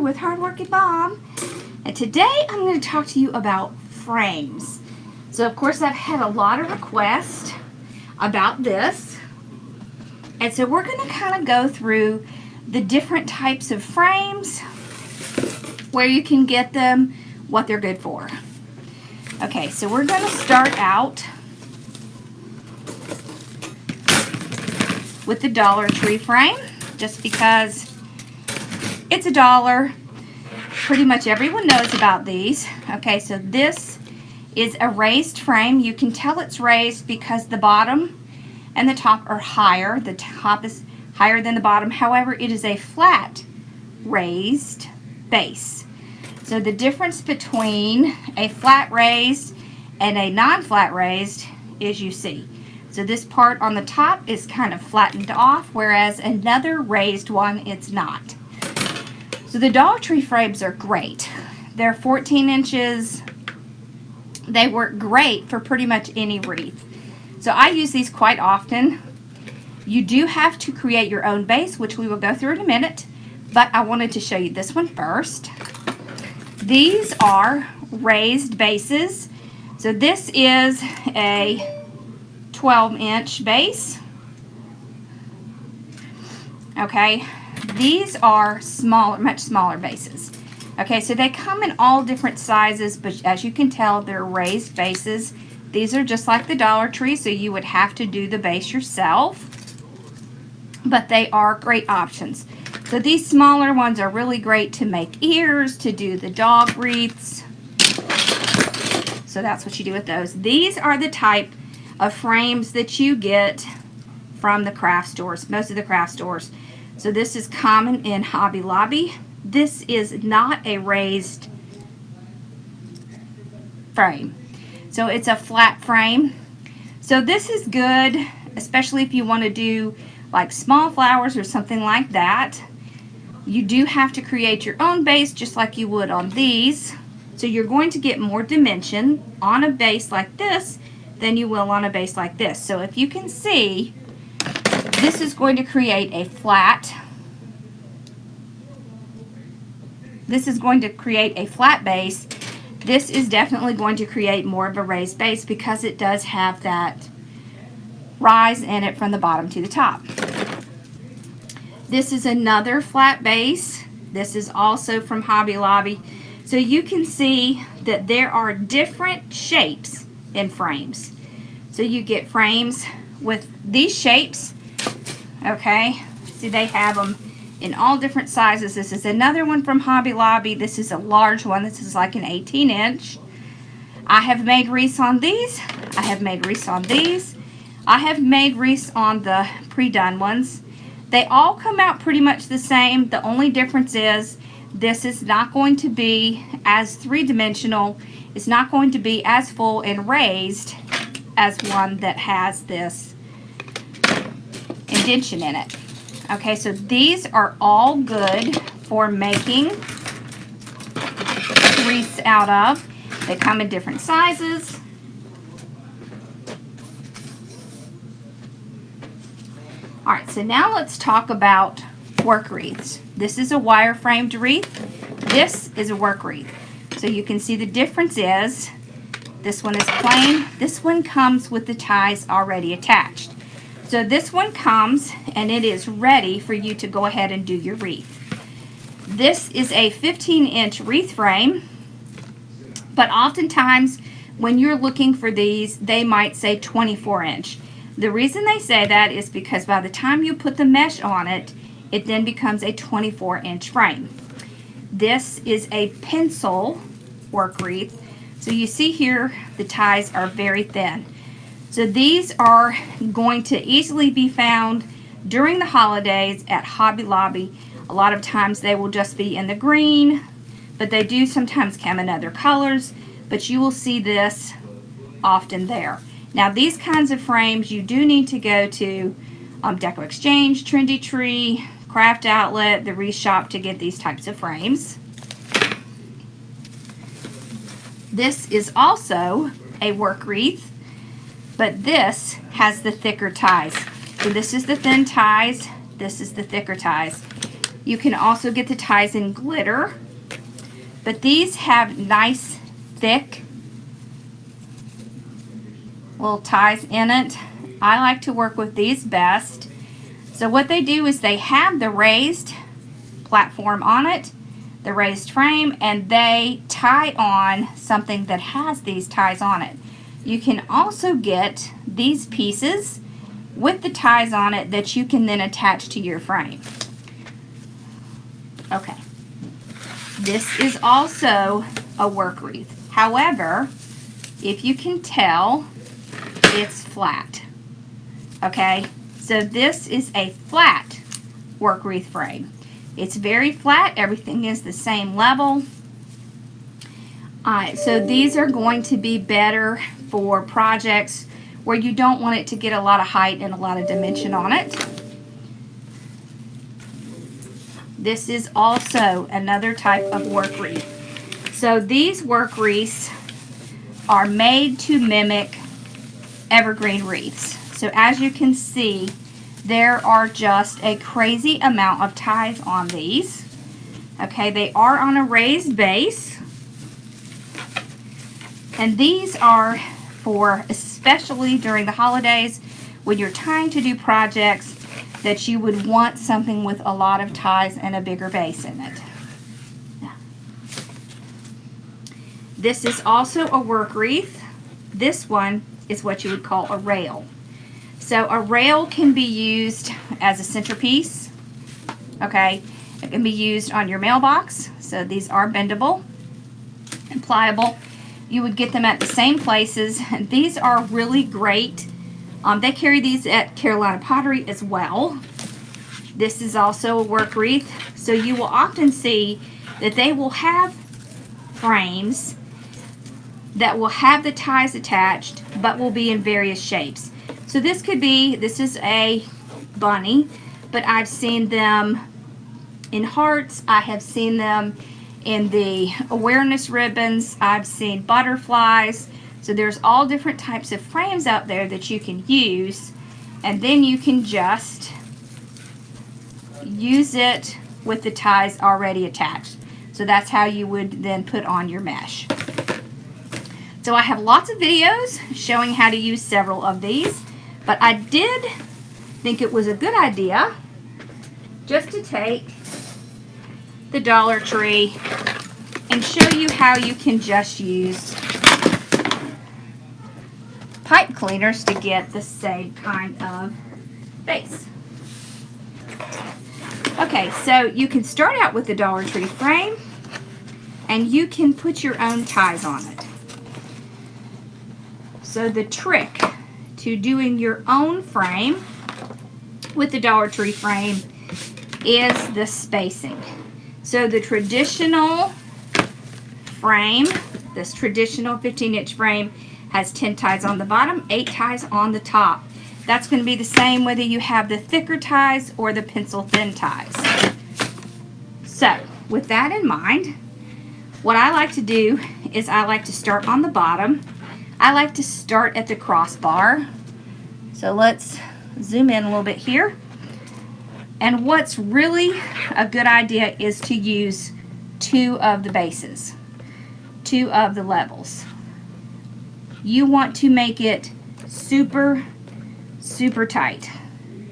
with Hardworking Mom, and today I'm going to talk to you about frames. So of course I've had a lot of requests about this, and so we're going to kind of go through the different types of frames, where you can get them, what they're good for. Okay, so we're going to start out with the Dollar Tree frame, just because it's $1. Pretty much everyone knows about these. Okay, so this is a raised frame. You can tell it's raised because the bottom and the top are higher. The top is higher than the bottom. However, it is a flat raised base. So the difference between a flat raised and a non-flat raised is you see. So this part on the top is kind of flattened off, whereas another raised one, it's not. So the Dollar Tree frames are great. They're 14 inches. They work great for pretty much any wreath. So I use these quite often. You do have to create your own base, which we will go through in a minute, but I wanted to show you this one first. These are raised bases. So this is a 12-inch base. Okay, these are smaller, much smaller bases. Okay, so they come in all different sizes, but as you can tell, they're raised bases. These are just like the Dollar Tree, so you would have to do the base yourself, but they are great options. So these smaller ones are really great to make ears, to do the dog wreaths. So that's what you do with those. These are the type of frames that you get from the craft stores, most of the craft stores. So this is common in Hobby Lobby. This is not a raised frame. So it's a flat frame. So this is good, especially if you want to do like small flowers or something like that. You do have to create your own base just like you would on these. So you're going to get more dimension on a base like this than you will on a base like this. So if you can see, this is going to create a flat. This is going to create a flat base. This is definitely going to create more of a raised base because it does have that rise in it from the bottom to the top. This is another flat base. This is also from Hobby Lobby. So you can see that there are different shapes in frames. So you get frames with these shapes. Okay, see they have them in all different sizes. This is another one from Hobby Lobby. This is a large one. This is like an 18-inch. I have made wreaths on these. I have made wreaths on these. I have made wreaths on the pre-done ones. They all come out pretty much the same. The only difference is this is not going to be as three-dimensional. It's not going to be as full and raised as one that has this indentation in it. Okay, so these are all good for making wreaths out of. They come in different sizes. All right, so now let's talk about work wreaths. This is a wire-framed wreath. This is a work wreath. So you can see the difference is this one is plain. This one comes with the ties already attached. So this one comes and it is ready for you to go ahead and do your wreath. This is a 15-inch wreath frame, but oftentimes when you're looking for these, they might say 24-inch. The reason they say that is because by the time you put the mesh on it, it then becomes a 24-inch frame. This is a pencil work wreath. So you see here, the ties are very thin. So these are going to easily be found during the holidays at Hobby Lobby. A lot of times they will just be in the green, but they do sometimes come in other colors, but you will see this often there. Now these kinds of frames, you do need to go to Deco Exchange, Trendy Tree, Craft Outlet, the Wreath Shop to get these types of frames. This is also a work wreath, but this has the thicker ties. So this is the thin ties, this is the thicker ties. You can also get the ties in glitter, but these have nice, thick little ties in it. I like to work with these best. So what they do is they have the raised platform on it, the raised frame, and they tie on something that has these ties on it. You can also get these pieces with the ties on it that you can then attach to your frame. Okay, this is also a work wreath. However, if you can tell, it's flat. Okay, so this is a flat work wreath frame. It's very flat, everything is the same level. Alright, so these are going to be better for projects where you don't want it to get a lot of height and a lot of dimension on it. This is also another type of work wreath. So these work wreaths are made to mimic evergreen wreaths. So as you can see, there are just a crazy amount of ties on these. Okay, they are on a raised base. And these are for especially during the holidays when you're trying to do projects that you would want something with a lot of ties and a bigger base in it. This is also a work wreath. This one is what you would call a rail. So a rail can be used as a centerpiece. Okay, it can be used on your mailbox. So these are bendable and pliable. You would get them at the same places. And these are really great. They carry these at Carolina Pottery as well. This is also a work wreath. So you will often see that they will have frames that will have the ties attached, but will be in various shapes. So this is a bunny, but I've seen them in hearts. I have seen them in the awareness ribbons. I've seen butterflies. So there's all different types of frames out there that you can use, and then you can just use it with the ties already attached. So that's how you would then put on your mesh. So I have lots of videos showing how to use several of these, but I did think it was a good idea just to take the Dollar Tree and show you how you can just use pipe cleaners to get the same kind of base. Okay, so you can start out with the Dollar Tree frame and you can put your own ties on it. So the trick to doing your own frame with the Dollar Tree frame is the spacing. So the traditional frame, this traditional 15-inch frame has 10 ties on the bottom, 8 ties on the top. That's going to be the same whether you have the thicker ties or the pencil thin ties. So with that in mind, what I like to do is I like to start on the bottom. I like to start at the crossbar. So let's zoom in a little bit here. And what's really a good idea is to use 2 of the bases, 2 of the levels. You want to make it super, super tight.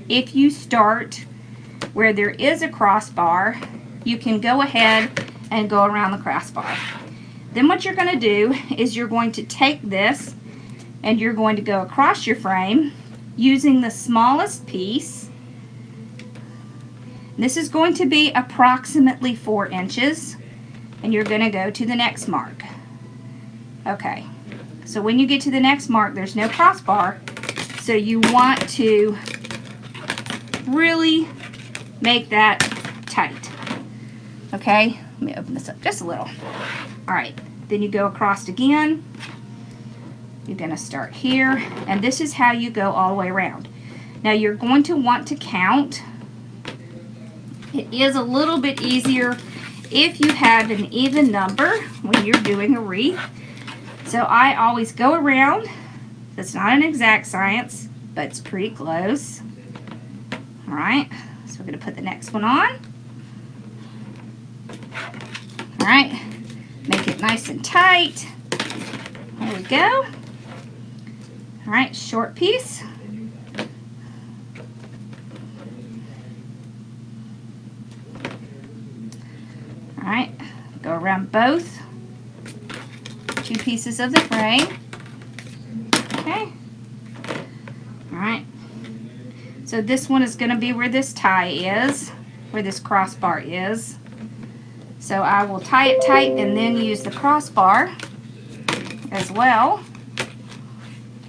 If you start where there is a crossbar, you can go ahead and go around the crossbar. Then what you're going to do is you're going to take this and you're going to go across your frame using the smallest piece. This is going to be approximately 4 inches, and you're going to go to the next mark. Okay, so when you get to the next mark, there's no crossbar, so you want to really make that tight. Okay, let me open this up just a little. All right, then you go across again. You're going to start here, and this is how you go all the way around. Now you're going to want to count. It is a little bit easier if you have an even number when you're doing a wreath. So I always go around. It's not an exact science, but it's pretty close. All right, so we're going to put the next one on. All right, make it nice and tight. There we go. All right, short piece. All right, go around both 2 pieces of the frame. Okay. All right. So this one is going to be where this tie is, where this crossbar is. So I will tie it tight and then use the crossbar as well.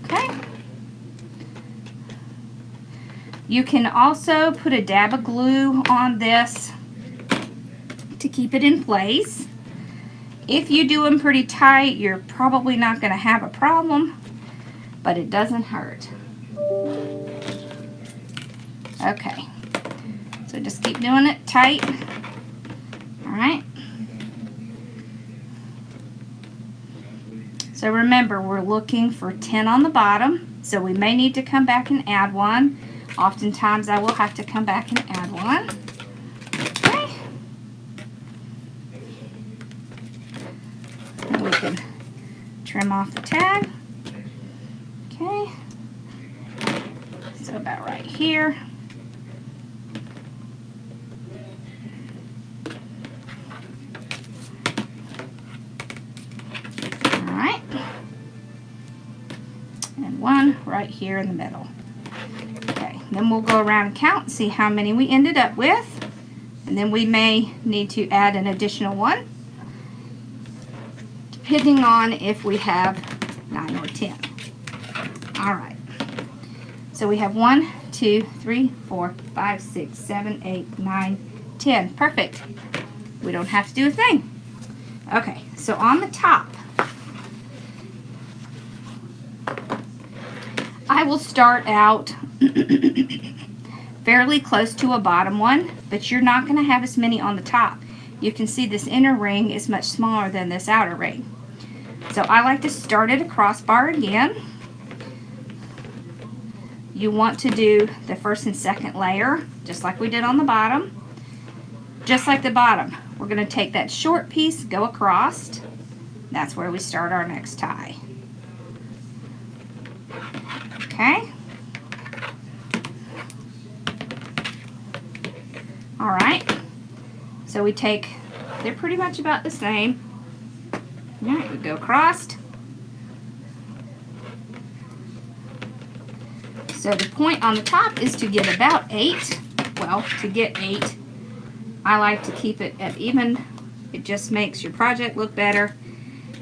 Okay. You can also put a dab of glue on this to keep it in place. If you do them pretty tight, you're probably not going to have a problem, but it doesn't hurt. Okay, so just keep doing it tight. All right. So remember, we're looking for 10 on the bottom, so we may need to come back and add one. Oftentimes I will have to come back and add one. Okay. And we can trim off the tag. Okay. So about right here. And one right here in the middle. Okay, then we'll go around and count and see how many we ended up with, and then we may need to add an additional one depending on if we have 9 or 10. All right, so we have 1, 2, 3, 4, 5, 6, 7, 8, 9, 10. Perfect. We don't have to do a thing. Okay, so on the top, I will start out fairly close to a bottom one, but you're not going to have as many on the top. You can see this inner ring is much smaller than this outer ring. So I like to start at a crossbar again. You want to do the first and second layer, just like we did on the bottom. Just like the bottom, we're going to take that short piece, go across. That's where we start our next tie. Okay. All right. So we take, they're pretty much about the same. All right, we go across. So the point on the top is to get about 8. Well, to get 8, I like to keep it at even. It just makes your project look better.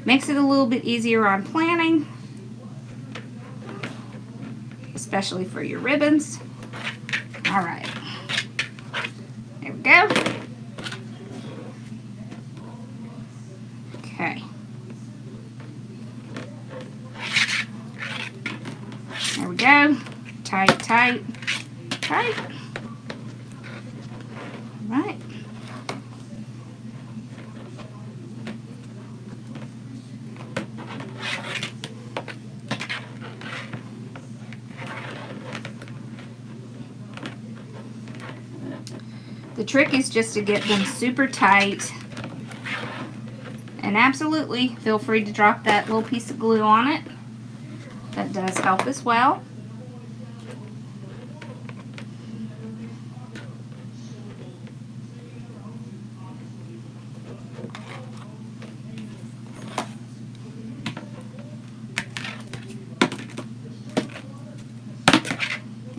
Makes it a little bit easier on planning, especially for your ribbons. All right, there we go. Okay. There we go. Tight, tight, tight. All right. The trick is just to get them super tight, and absolutely feel free to drop that little piece of glue on it. That does help as well.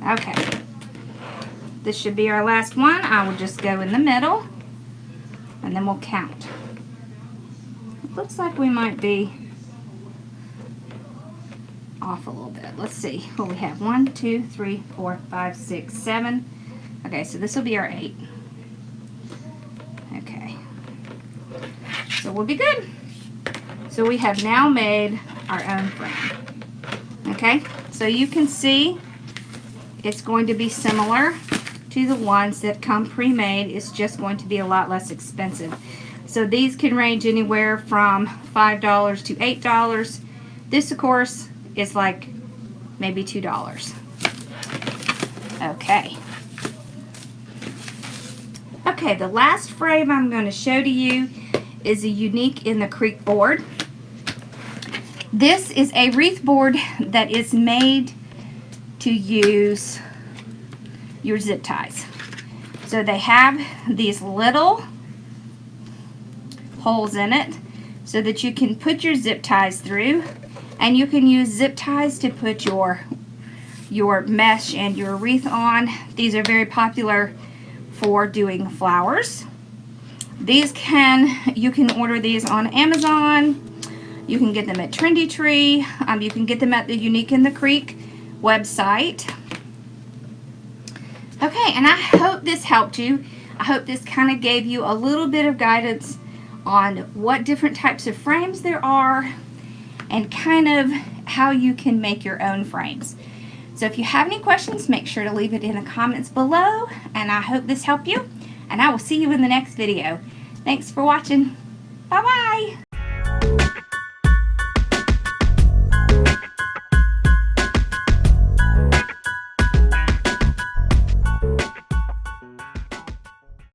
Okay. This should be our last one. I will just go in the middle, and then we'll count. It looks like we might be off a little bit. Let's see what we have. 1, 2, 3, 4, 5, 6, 7. Okay, so this will be our 8. Okay. So we'll be good. So we have now made our own frame. Okay, so you can see it's going to be similar to the ones that come pre-made. It's just going to be a lot less expensive. So these can range anywhere from $5 to $8. This, of course, is like maybe $2. Okay. Okay, the last frame I'm going to show to you is a Unique in the Creek board. This is a wreath board that is made to use your zip ties. So they have these little holes in it so that you can put your zip ties through, and you can use zip ties to put your mesh and your wreath on. These are very popular for doing flowers. You can order these on Amazon. You can get them at Trendy Tree. You can get them at the Unique in the Creek website. Okay, and I hope this helped you. I hope this kind of gave you a little bit of guidance on what different types of frames there are and kind of how you can make your own frames. So if you have any questions, make sure to leave it in the comments below, and I hope this helped you, and I will see you in the next video. Thanks for watching. Bye-bye.